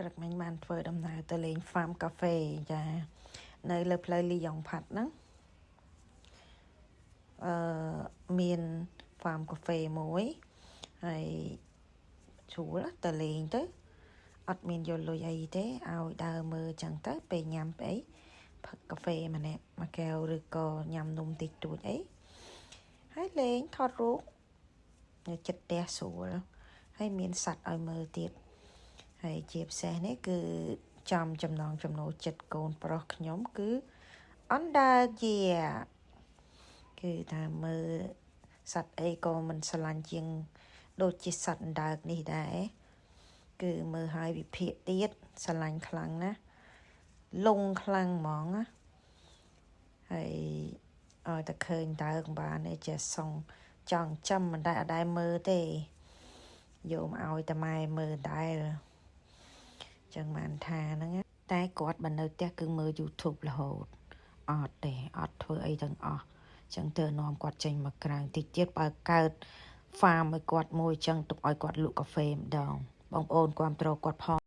ព្រឹកមិញបានធ្វើដំណើរទៅលេងហ្វាមកាហ្វេចានៅលើផ្លូវលីយ៉ុងផាត់ហ្នឹងមានហ្វាមកាហ្វេមួយហើយជួលទៅលេងទៅអត់មានយកលុយអីទេឲ្យដើរមើលចឹងទៅពេលញ៉ាំអីផឹកកាហ្វេម្នាក់មួយកែវឬក៏ញ៉ាំនំតិចតួចអីហើយលេងថតរូបនៅចិត្តផ្ទះស្រួលហើយមានសัตว์ឲ្យមើលទៀតហើយជាពិសេសនេះគឺចំចំណងចំណូលចិត្តកូនប្រុសខ្ញុំគឺអណ្ដើកជាគឺថាមើលសัตว์អីក៏មិនស្រឡាញ់ជាងដូចជាសัตว์អណ្ដើកនេះដែរគឺមើលឲ្យវិភាគទៀតស្រឡាញ់ខ្លាំងណាស់លងខ្លាំងហ្មងណាហើយឲ្យតែឃើញដើកបានទេចេះសងចង់ចាំមិនដែរអត់ដែរមើលទេយកមកឲ្យតែម៉ែមើលដែរចឹងបានថាហ្នឹងតែគាត់បើនៅផ្ទះគឺមើល YouTube រហូតអត់ទេអត់ធ្វើអីទាំងអស់ចឹងទៅនាំគាត់ចេញមកក្រៅតិចទៀតបើកើត farm ឲ្យគាត់មួយចឹងទុកឲ្យគាត់លក់កាហ្វេម្ដងបងប្អូនគ្រប់គ្រងគាត់ផង